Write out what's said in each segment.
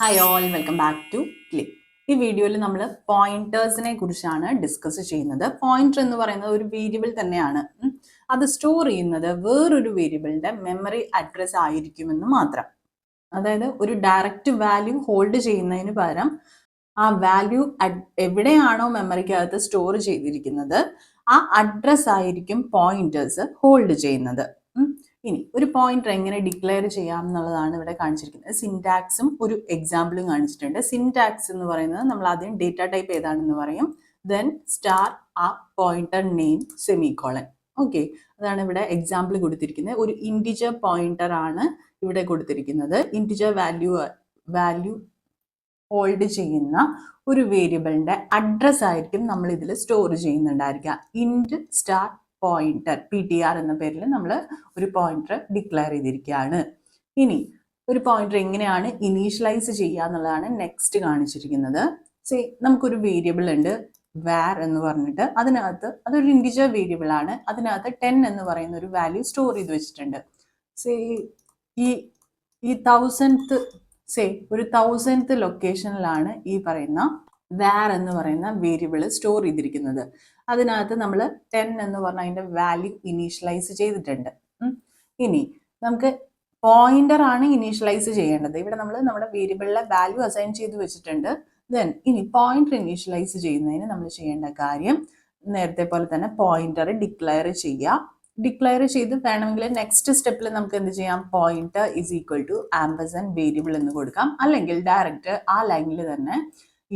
Hi all, welcome back to click. ഈ വീഡിയോയിൽ നമ്മൾ പോയിന്റേഴ്സിനെ കുറിച്ചാണ് ഡിസ്കസ് ചെയ്യുന്നത്. പോയിന്റർ എന്ന് പറയുന്നത് ഒരു വേരിയബിൾ തന്നെയാണ്. അത് സ്റ്റോർ ചെയ്യുന്നത് വേറൊരു വേരിയബിളിന്റെ മെമ്മറി അഡ്രസ് ആയിരിക്കുമെന്ന് മാത്രം. അതായത് ഒരു ഡയറക്റ്റ് വാല്യൂ ഹോൾഡ് ചെയ്യുന്നതിന് പകരം ആ വാല്യൂ എവിടെയാണോ മെമ്മറിക്കകത്ത് സ്റ്റോർ ചെയ്തിരിക്കുന്നത് ആ അഡ്രസ് ആയിരിക്കും പോയിന്റേഴ്സ് ഹോൾഡ് ചെയ്യുന്നത്. ഇനി ഒരു പോയിന്റർ എങ്ങനെ ഡിക്ലെയർ ചെയ്യാം എന്നുള്ളതാണ് ഇവിടെ കാണിച്ചിരിക്കുന്നത്. സിൻടാക്സും ഒരു എക്സാമ്പിളും കാണിച്ചിട്ടുണ്ട്. സിൻടാക്സ് എന്ന് പറയുന്നത് നമ്മൾ ആദ്യം ഡേറ്റ ടൈപ്പ് ഏതാണെന്ന് പറയും, ദെൻ സ്റ്റാർ ആ പോയിന്റർ നെയിം സെമിക്കോളൻ. ഓക്കെ, അതാണ് ഇവിടെ എക്സാമ്പിൾ കൊടുത്തിരിക്കുന്നത്. ഒരു ഇൻറ്റിജർ പോയിന്റർ ആണ് ഇവിടെ കൊടുത്തിരിക്കുന്നത്. ഇൻറ്റിജർ വാല്യൂ ഹോൾഡ് ചെയ്യുന്ന ഒരു വേരിയബിളിന്റെ അഡ്രസ് ആയിരിക്കും നമ്മൾ ഇതിൽ സ്റ്റോർ ചെയ്യുന്നുണ്ടായിരിക്കുക. ഇൻറ്റ് സ്റ്റാർ പോയിന്റർ PTR എന്ന പേരിൽ നമ്മൾ ഒരു പോയിന്റർ ഡിക്ലെയർ ചെയ്തിരിക്കുകയാണ്. ഇനി ഒരു പോയിന്റർ എങ്ങനെയാണ് ഇനീഷ്യലൈസ് ചെയ്യുക എന്നുള്ളതാണ് നെക്സ്റ്റ് കാണിച്ചിരിക്കുന്നത്. നമുക്കൊരു വേരിയബിൾ ഉണ്ട് var എന്ന് പറഞ്ഞിട്ട്, അതിനകത്ത് അതൊരു ഇൻറ്റിജർ വേരിയബിൾ ആണ്. അതിനകത്ത് 10 എന്ന് പറയുന്ന ഒരു വാല്യൂ സ്റ്റോർ ചെയ്ത് വെച്ചിട്ടുണ്ട്. ഈ 1000th ലൊക്കേഷനിലാണ് ഈ പറയുന്ന var എന്ന് പറയുന്ന വേരിയബിൾ സ്റ്റോർ ചെയ്തിരിക്കുന്നത്. അതിനകത്ത് നമ്മൾ 10 എന്ന് പറഞ്ഞ അതിന്റെ വാല്യൂ ഇനീഷ്യലൈസ് ചെയ്തിട്ടുണ്ട്. ഇനി നമുക്ക് പോയിന്റർ ആണ് ഇനീഷ്യലൈസ് ചെയ്യേണ്ടത്. ഇവിടെ നമ്മൾ നമ്മുടെ വേരിയബിളിലെ വാല്യൂ അസൈൻ ചെയ്ത് വെച്ചിട്ടുണ്ട്. ദെൻ ഇനി പോയിന്റർ ഇനീഷ്യലൈസ് ചെയ്യുന്നതിന് നമ്മൾ ചെയ്യേണ്ട കാര്യം നേരത്തെ പോലെ തന്നെ പോയിന്റർ ഡിക്ലെയർ ചെയ്യുക. ഡിക്ലെയർ ചെയ്ത് വേണമെങ്കിൽ നെക്സ്റ്റ് സ്റ്റെപ്പിൽ നമുക്ക് എന്ത് ചെയ്യാം, pointer is equal to ampersand variable എന്ന് കൊടുക്കാം. അല്ലെങ്കിൽ ഡയറക്റ്റ് ആ ലൈനിൽ തന്നെ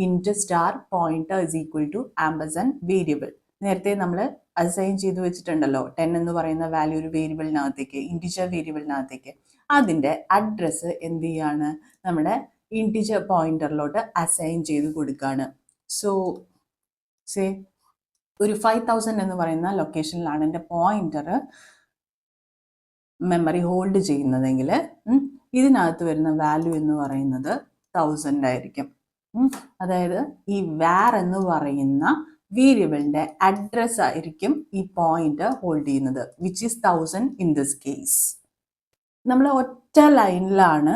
int star pointer is equal to ampersand variable. നേരത്തെ നമ്മൾ അസൈൻ ചെയ്ത് വെച്ചിട്ടുണ്ടല്ലോ 10 എന്ന് പറയുന്ന വാല്യൂ ഒരു വേരിയബിളിനകത്തേക്ക്, ഇൻറ്റിജർ വേരിയബിളിനകത്തേക്ക്. അതിന്റെ അഡ്രസ്സ് എന്ത് ചെയ്യാണ്, നമ്മുടെ ഇൻറ്റിജർ പോയിന്ററിലോട്ട് അസൈൻ ചെയ്ത് കൊടുക്കുകയാണ്. സോ ഒരു 5000 എന്ന് പറയുന്ന ലൊക്കേഷനിലാണ് എൻ്റെ പോയിന്റർ മെമ്മറി ഹോൾഡ് ചെയ്യുന്നതെങ്കിൽ ഇതിനകത്ത് വരുന്ന വാല്യൂ എന്ന് പറയുന്നത് 1000 ആയിരിക്കും. അതായത് ഈ var എന്ന് പറയുന്ന വേരിയബിളിന്റെ അഡ്രസ് ആയിരിക്കും ഈ പോയിന്റർ ഹോൾഡ് ചെയ്യുന്നത്, which is 1000 in this case. നമ്മൾ ഒറ്റ ലൈനിലാണ്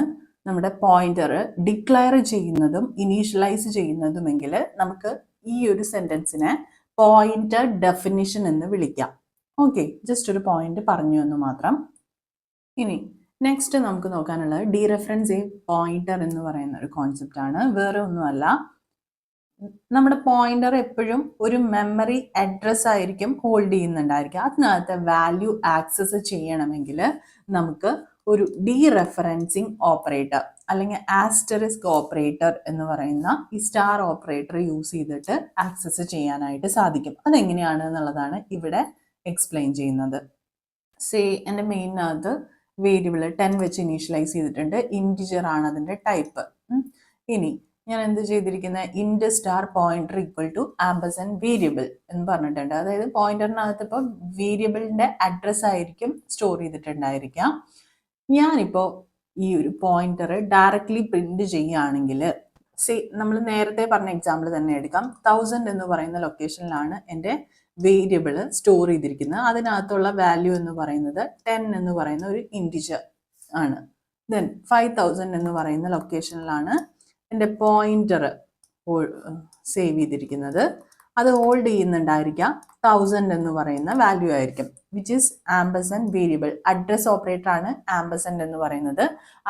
നമ്മുടെ പോയിന്റർ ഡിക്ലെയർ ചെയ്യുന്നതും ഇനീഷ്യലൈസ് ചെയ്യുന്നതുമെങ്കിൽ നമുക്ക് ഈ ഒരു സെന്റൻസിനെ പോയിന്റർ ഡെഫിനിഷൻ എന്ന് വിളിക്കാം. ഓക്കെ, ജസ്റ്റ് ഒരു പോയിന്റ് പറഞ്ഞു എന്ന് മാത്രം. ഇനി നെക്സ്റ്റ് നമുക്ക് നോക്കാനുള്ളത് ഡീറെഫറൻസ് എ പോയിന്റർ എന്ന് പറയുന്ന ഒരു കോൺസെപ്റ്റ് ആണ്. വേറെ ഒന്നുമല്ല, നമ്മുടെ പോയിന്റർ എപ്പോഴും ഒരു മെമ്മറി അഡ്രസ് ആയിരിക്കും ഹോൾഡ് ചെയ്യുന്നുണ്ടായിരിക്കുക. അതിനകത്ത് വാല്യൂ ആക്സസ് ചെയ്യണമെങ്കിൽ നമുക്ക് ഒരു ഡീറെഫറൻസിങ് ഓപ്പറേറ്റർ അല്ലെങ്കിൽ ആസ്റ്ററിസ്ക് ഓപ്പറേറ്റർ എന്ന് പറയുന്ന ഈ സ്റ്റാർ ഓപ്പറേറ്റർ യൂസ് ചെയ്തിട്ട് ആക്സസ് ചെയ്യാനായിട്ട് സാധിക്കും. അതെങ്ങനെയാണ് എന്നുള്ളതാണ് ഇവിടെ എക്സ്പ്ലെയിൻ ചെയ്യുന്നത്. എൻ്റെ മെയിനകത്ത് വേരിയബിൾ 10 വെച്ച് ഇനീഷ്യലൈസ് ചെയ്തിട്ടുണ്ട്. ഇൻറ്റിജർ ആണ് അതിൻ്റെ ടൈപ്പ്. ഇനി ഞാൻ എന്ത് ചെയ്തിരിക്കുന്നത്, int star pointer equal to ampersand variable എന്ന് പറഞ്ഞിട്ടുണ്ട്. അതായത് പോയിന്ററിനകത്ത് ഇപ്പോൾ വേരിയബിളിന്റെ അഡ്രസ് ആയിരിക്കും സ്റ്റോർ ചെയ്തിട്ടുണ്ടായിരിക്കാം. ഞാനിപ്പോൾ ഈ ഒരു പോയിന്റർ ഡയറക്റ്റ്ലി പ്രിന്റ് ചെയ്യുകയാണെങ്കിൽ നമ്മൾ നേരത്തെ പറഞ്ഞ എക്സാമ്പിൾ തന്നെ എടുക്കാം. 1000 എന്ന് പറയുന്ന ലൊക്കേഷനിലാണ് എൻ്റെ വേരിയബിൾ സ്റ്റോർ ചെയ്തിരിക്കുന്നത്. അതിനകത്തുള്ള വാല്യൂ എന്ന് പറയുന്നത് 10 എന്ന് പറയുന്ന ഒരു ഇൻറ്റിജർ ആണ്. ദെൻ 5000 എന്ന് പറയുന്ന ലൊക്കേഷനിലാണ് എൻ്റെ പോയിന്റർ സേവ് ചെയ്തിരിക്കുന്നത്. അത് ഹോൾഡ് ചെയ്യുന്നുണ്ടായിരിക്കാം 1000 എന്ന് പറയുന്ന വാല്യൂ ആയിരിക്കും, which is ampersand variable. Address operator ആണ് ആംപർസാൻഡ് എന്ന് പറയുന്നത്.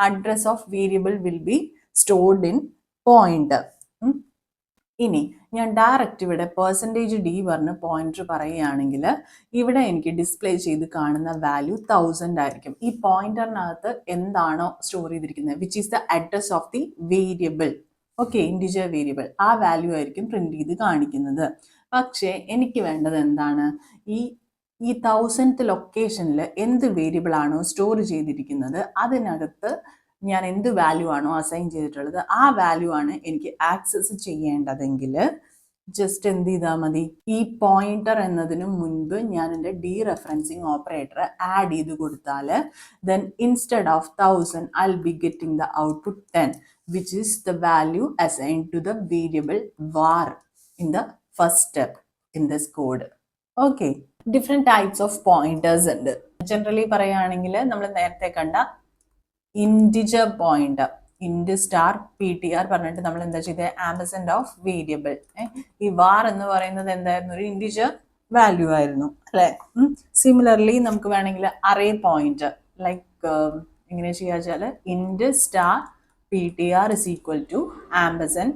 Address of variable will be stored in pointer. ഇനി ഞാൻ ഡയറക്റ്റ് ഇവിടെ %d പറഞ്ഞ് പോയിന്റർ പറയുകയാണെങ്കിൽ ഇവിടെ എനിക്ക് ഡിസ്പ്ലേ ചെയ്ത് കാണുന്ന വാല്യൂ 1000 ആയിരിക്കും. ഈ പോയിന്ററിനകത്ത് എന്താണോ സ്റ്റോർ ചെയ്തിരിക്കുന്നത്, which is the address of the variable, okay, integer variable, ആ വാല്യൂ ആയിരിക്കും പ്രിന്റ് ചെയ്ത് കാണിക്കുന്നത്. പക്ഷേ എനിക്ക് വേണ്ടത് എന്താണ്, ഈ 1000th ലൊക്കേഷനിൽ എന്ത് വേരിയബിൾ ആണോ സ്റ്റോർ ചെയ്തിരിക്കുന്നത് അതിനകത്ത് ഞാൻ എന്ത് വാല്യൂ ആണോ അസൈൻ ചെയ്തിട്ടുള്ളത് ആ വാല്യൂ ആണ് എനിക്ക് ആക്സസ് ചെയ്യേണ്ടതെങ്കിൽ ജസ്റ്റ് എന്ത് ചെയ്താൽ മതി, ഈ പോയിന്റർ എന്നതിന് മുൻപ് ഞാൻ എൻ്റെ ഡീറെഫറൻസിങ് ഓപ്പറേറ്റർ ആഡ് ചെയ്ത് കൊടുത്താൽ then instead of 1000 I'll be getting the output 10, which is the value assigned to the variable var in the first step in this code. Okay, different types of pointers ഉണ്ട്. Generally പറയുകയാണെങ്കിൽ നമ്മൾ നേരത്തെ കണ്ട integer pointer, ഇൻഡ് star PTR പറഞ്ഞിട്ട് നമ്മൾ എന്താ ചെയ്തത്, ആംപർസാൻഡ് ഓഫ് വേരിയബിൾ. ഈ var എന്ന് പറയുന്നത് എന്തായിരുന്നു, ഒരു ഇൻഡിജർ വാല്യൂ ആയിരുന്നു അല്ലെ. സിമിലർലി നമുക്ക് വേണമെങ്കിൽ അറേ പോയിന്റ് ലൈക്ക് എങ്ങനെ ചെയ്യാ വെച്ചാൽ int star PTR is equal to ampersand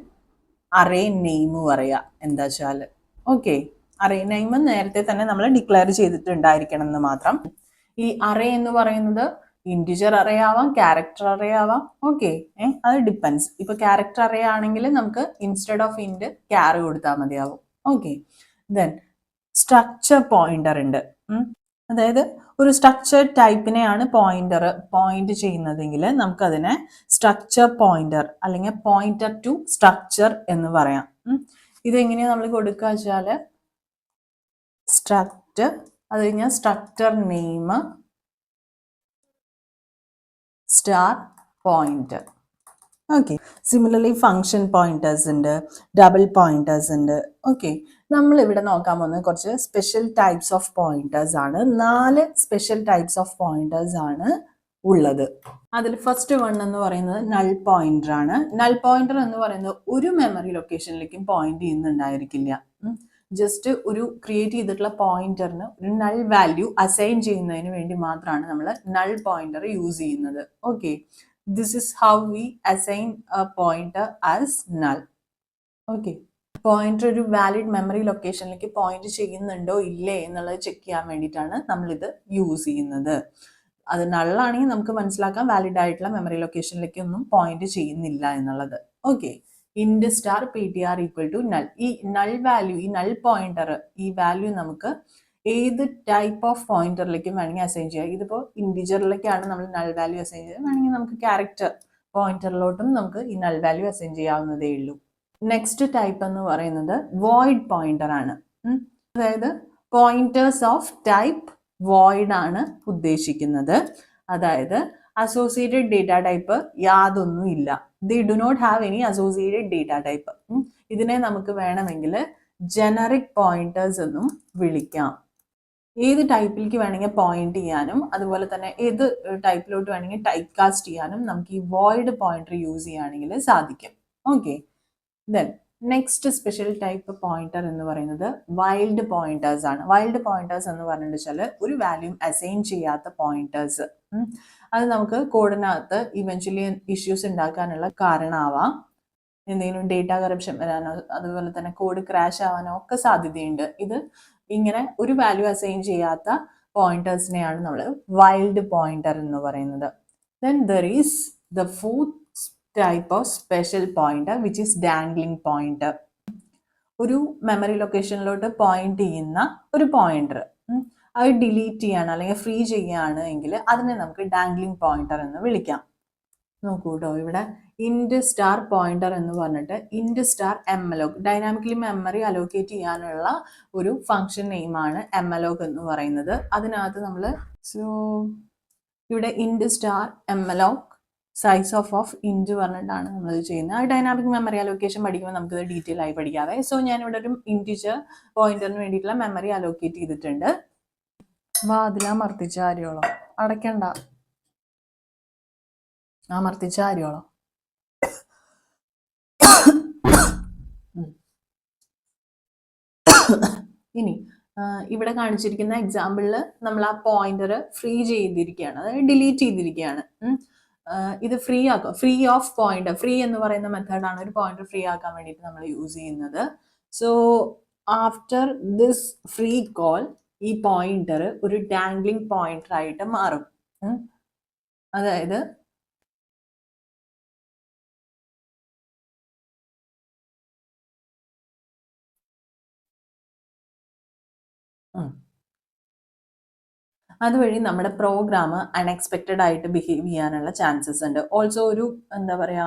array name പറയാ. എന്താ വെച്ചാൽ ഓക്കെ, അറേ നെയിം നേരത്തെ തന്നെ നമ്മൾ ഡിക്ലെയർ ചെയ്തിട്ടുണ്ടായിരിക്കണം എന്ന് മാത്രം. ഈ അറേ എന്ന് പറയുന്നത് ഇൻറ്റിജർ അറേ ആവാം, ക്യാരക്ടർ അറേ ആവാം. ഓക്കെ, അത് ഡിപ്പെൻസ്. ഇപ്പൊ ക്യാരക്ടർ അറേ ആണെങ്കിൽ നമുക്ക് ഇൻസ്റ്റെഡ് ഓഫ് ഇൻഡ് ക്യാർ കൊടുത്താൽ മതിയാവും. ഓക്കെ, ദെൻ സ്ട്രക്ചർ പോയിന്റർ ഉണ്ട്. അതായത് ഒരു സ്ട്രക്ചർ ടൈപ്പിനെയാണ് പോയിന്റ് ചെയ്യുന്നതെങ്കിൽ നമുക്കതിനെ സ്ട്രക്ചർ പോയിന്റർ അല്ലെങ്കിൽ പോയിന്റർ ടു സ്ട്രക്ചർ എന്ന് പറയാം. ഇതെങ്ങനെയാ നമ്മൾ കൊടുക്കുക വെച്ചാൽ സ്ട്രക്ചർ, അത് കഴിഞ്ഞാൽ structure name star pointer. Okay, similarly function pointers ഉണ്ട്, ഡബിൾ പോയിന്റേഴ്സ് ഉണ്ട്. ഓക്കെ, നമ്മൾ ഇവിടെ നോക്കാൻ പോകുന്നത് കുറച്ച് സ്പെഷ്യൽ ടൈപ്സ് ഓഫ് പോയിന്റേഴ്സ് ആണ്. 4 സ്പെഷ്യൽ ടൈപ്സ് ഓഫ് പോയിന്റേഴ്സ് ആണ് ഉള്ളത്. അതിൽ ഫസ്റ്റ് വൺ എന്ന് പറയുന്നത് നൾ പോയിന്റർ ആണ്. നൾ പോയിന്റർ എന്ന് പറയുന്നത് ഒരു മെമ്മറി ലൊക്കേഷനിലേക്കും പോയിന്റ് ചെയ്യുന്നുണ്ടായിരിക്കില്ല. ജസ്റ്റ് ഒരു ക്രിയേറ്റ് ചെയ്തിട്ടുള്ള പോയിന്ററിന് ഒരു നൾ വാല്യൂ അസൈൻ ചെയ്യുന്നതിന് വേണ്ടി മാത്രമാണ് നമ്മൾ നൾ പോയിന്റർ യൂസ് ചെയ്യുന്നത്. Okay, this is how we assign a pointer as null. Okay, pointer ഒരു വാലിഡ് മെമ്മറി ലൊക്കേഷനിലേക്ക് പോയിന്റ് ചെയ്യുന്നുണ്ടോ ഇല്ലേ എന്നുള്ളത് ചെക്ക് ചെയ്യാൻ വേണ്ടിയിട്ടാണ് നമ്മളിത് യൂസ് ചെയ്യുന്നത്. അത് നള്ളാണെങ്കിൽ നമുക്ക് മനസ്സിലാക്കാം വാലിഡ് ആയിട്ടുള്ള മെമ്മറി ലൊക്കേഷനിലേക്ക് ഒന്നും പോയിന്റ് ചെയ്യുന്നില്ല എന്നുള്ളത്. Okay, int star PTR equal to null. ഈ നൾ വാല്യൂ, ഈ നൾ പോയിന്റർ, ഈ വാല്യൂ നമുക്ക് ഏത് ടൈപ്പ് ഓഫ് പോയിന്ററിലേക്കും വേണമെങ്കിൽ അസൈൻ ചെയ്യാം. ഇതിപ്പോൾ ഇൻഡിജറിലേക്കാണ് നമ്മൾ നൾ വാല്യൂ അസൈൻ ചെയ്യുന്നത്, വേണമെങ്കിൽ നമുക്ക് ക്യാരക്ടർ പോയിന്ററിലോട്ടും നമുക്ക് ഈ നൾ വാല്യൂ അസൈൻ ചെയ്യാവുന്നതേ ഉള്ളൂ. നെക്സ്റ്റ് ടൈപ്പ് എന്ന് പറയുന്നത് വോയിഡ് പോയിന്റർ ആണ്. അതായത് പോയിന്റേഴ്സ് ഓഫ് ടൈപ്പ് വോയിഡ് ആണ് ഉദ്ദേശിക്കുന്നത്. അതായത് അസോസിയേറ്റഡ് ഡേറ്റ ടൈപ്പ് യാതൊന്നും ഇല്ല. They do not have any associated data type. ഇതിനെ നമുക്ക് വേണമെങ്കിൽ ജനറിക് പോയിന്റേഴ്സ് എന്നും വിളിക്കാം. ഏത് ടൈപ്പിലേക്ക് വേണമെങ്കിൽ പോയിന്റ് ചെയ്യാനും അതുപോലെ തന്നെ ഏത് ടൈപ്പിലോട്ട് വേണമെങ്കിൽ ടൈപ്പ് കാസ്റ്റ് ചെയ്യാനും നമുക്ക് ഈ വോയിഡ് പോയിന്റർ യൂസ് ചെയ്യുകയാണെങ്കിൽ സാധിക്കും. Okay, then next special type pointer എന്ന് പറയുന്നത് വൈൽഡ് പോയിന്റേഴ്സ് ആണ്. വൈൽഡ് പോയിന്റേഴ്സ് എന്ന് പറഞ്ഞിട്ട് വെച്ചാൽ ഒരു വാല്യൂ അസൈൻ ചെയ്യാത്ത പോയിന്റേഴ്സ്. അത് നമുക്ക് കോഡിനകത്ത് ഇവൻച്വലി ഇഷ്യൂസ് ഉണ്ടാക്കാനുള്ള കാരണമാവാം. എന്തെങ്കിലും ഡേറ്റ കറപ്ഷൻ വരാനോ അതുപോലെ തന്നെ കോഡ് ക്രാഷ് ആവാനോ ഒക്കെ സാധ്യതയുണ്ട്. ഇത് ഇങ്ങനെ ഒരു വാല്യൂ അസൈൻ ചെയ്യാത്ത പോയിന്റേഴ്സിനെയാണ് നമ്മൾ വൈൽഡ് പോയിന്റർ എന്ന് പറയുന്നത്. Then there is the fourth type of special pointer which is dangling pointer. ഒരു മെമ്മറി ലൊക്കേഷനിലോട്ട് പോയിന്റ് ചെയ്യുന്ന ഒരു പോയിന്റർ അത് ഡിലീറ്റ് ചെയ്യാണ് അല്ലെങ്കിൽ ഫ്രീ ചെയ്യാണ് എങ്കിൽ അതിനെ നമുക്ക് ഡാംഗ്ലിംഗ് പോയിന്റർ എന്ന് വിളിക്കാം. നോക്കൂ കേട്ടോ, ഇവിടെ ഇൻഡ് സ്റ്റാർ പോയിന്റർ എന്ന് പറഞ്ഞിട്ട് ഇൻഡ് star malloc, dynamically memory allocate ചെയ്യാനുള്ള ഒരു ഫംഗ്ഷൻ നെയിമാണ് എംഅലോക് എന്ന് പറയുന്നത്. അതിനകത്ത് നമ്മൾ ഇവിടെ ഇൻഡ് സ്റ്റാർ എംഅലോക് സൈസ് ഓഫ് ഇൻഡ് പറഞ്ഞിട്ടാണ് നമ്മൾ ചെയ്യുന്നത്. ആ ഡൈനാമിക് മെമ്മറി അലോക്കേഷൻ പഠിക്കുമ്പോൾ നമുക്കിത് ഡീറ്റെയിൽ ആയി പഠിക്കാവേ. സോ ഞാനിവിടെ ഒരു ഇൻറ്റിജർ പോയിന്ററിന് വേണ്ടിയിട്ടുള്ള മെമ്മറി അലോക്കേറ്റ് ചെയ്തിട്ടുണ്ട്. വാതിലമർത്തിച്ച ആര്യോളോ, അടയ്ക്കണ്ട, അമർത്തിച്ച ആര്യോളോ. ഇനി ഇവിടെ കാണിച്ചിരിക്കുന്ന എക്സാമ്പിളിൽ നമ്മൾ ആ പോയിന്റർ ഫ്രീ ചെയ്തിരിക്കുകയാണ്, അതായത് ഡിലീറ്റ് ചെയ്തിരിക്കുകയാണ്. ഇത് ഫ്രീ ആക്കുക, ഫ്രീ ഓഫ് പോയിന്റർ, ഫ്രീ എന്ന് പറയുന്ന മെത്തേഡാണ് ഒരു പോയിന്റർ ഫ്രീ ആക്കാൻ വേണ്ടിയിട്ട് നമ്മൾ യൂസ് ചെയ്യുന്നത്. So after this free call ഈ പോയിന്റർ ഒരു ഡാംഗ്ലിംഗ് പോയിന്റർ ആയിട്ട് മാറും. അതായത് അതുവഴി നമ്മുടെ പ്രോഗ്രാം അൺഎക്സ്പെക്റ്റഡ് ആയിട്ട് ബിഹേവ് ചെയ്യാനുള്ള ചാൻസസ് ഉണ്ട്. ഓൾസോ ഒരു എന്താ പറയുക,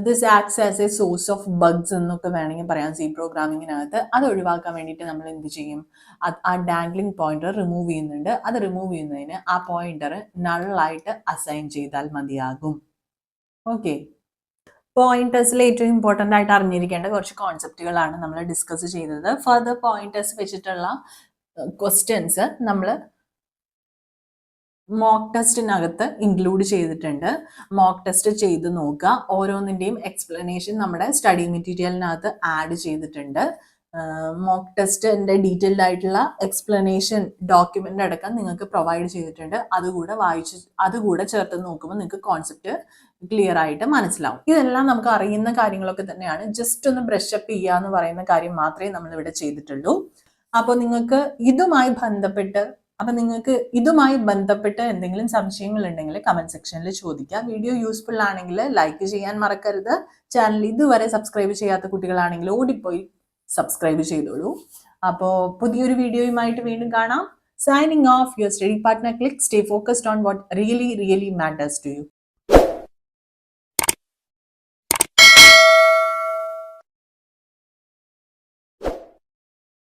this acts as A source of Bugs എന്നൊക്കെ വേണമെങ്കിൽ പറയാം സി പ്രോഗ്രാമിങ്ങിനകത്ത്. അത് ഒഴിവാക്കാൻ വേണ്ടിയിട്ട് നമ്മൾ എന്ത് ചെയ്യും, ആ ഡാംഗ്ലിംഗ് പോയിന്റർ റിമൂവ് ചെയ്യുന്നുണ്ട്. അത് റിമൂവ് ചെയ്യുന്നതിന് ആ പോയിന്റർ നള്ളായിട്ട് അസൈൻ ചെയ്താൽ മതിയാകും. ഓക്കെ, പോയിന്റേഴ്സിൽ ഏറ്റവും ഇമ്പോർട്ടൻ്റ് ആയിട്ട് അറിഞ്ഞിരിക്കേണ്ട കുറച്ച് കോൺസെപ്റ്റുകളാണ് നമ്മൾ ഡിസ്കസ് ചെയ്തത്. ഫർദർ പോയിന്റേഴ്സ് വെച്ചിട്ടുള്ള ക്വസ്റ്റ്യൻസ് നമ്മൾ മോക്ക് ടെസ്റ്റിനകത്ത് ഇൻക്ലൂഡ് ചെയ്തിട്ടുണ്ട്. മോക്ക് ടെസ്റ്റ് ചെയ്ത് നോക്കുക. ഓരോന്നിൻ്റെയും എക്സ്പ്ലനേഷൻ നമ്മുടെ സ്റ്റഡി മെറ്റീരിയലിനകത്ത് ആഡ് ചെയ്തിട്ടുണ്ട്. മോക്ക് ടെസ്റ്റിൻ്റെ ഡീറ്റെയിൽഡ് ആയിട്ടുള്ള എക്സ്പ്ലനേഷൻ ഡോക്യുമെൻ്റ് അടക്കം നിങ്ങൾക്ക് പ്രൊവൈഡ് ചെയ്തിട്ടുണ്ട്. അതുകൂടെ ചേർത്ത് നോക്കുമ്പോൾ നിങ്ങൾക്ക് കോൺസെപ്റ്റ് ക്ലിയർ ആയിട്ട് മനസ്സിലാവും. ഇതെല്ലാം നമുക്ക് അറിയുന്ന കാര്യങ്ങളൊക്കെ തന്നെയാണ്. ജസ്റ്റ് ഒന്ന് ബ്രഷ് അപ്പ് ചെയ്യുക എന്ന് പറയുന്ന കാര്യം മാത്രമേ നമ്മൾ ഇവിടെ ചെയ്തിട്ടുള്ളൂ. അപ്പോൾ നിങ്ങൾക്ക് ഇതുമായി ബന്ധപ്പെട്ട് എന്തെങ്കിലും സംശയങ്ങൾ ഉണ്ടെങ്കിൽ കമന്റ് സെക്ഷനിൽ ചോദിക്കുക. വീഡിയോ യൂസ്ഫുൾ ആണെങ്കിൽ ലൈക്ക് ചെയ്യാൻ മറക്കരുത്. ചാനൽ ഇതുവരെ സബ്സ്ക്രൈബ് ചെയ്യാത്ത കുട്ടികളാണെങ്കിൽ ഓടിപ്പോയി സബ്സ്ക്രൈബ് ചെയ്തോളൂ. അപ്പോൾ പുതിയൊരു വീഡിയോയുമായിട്ട് വീണ്ടും കാണാം. Signing off, your study partner. Click. Stay focused on what really matters to you.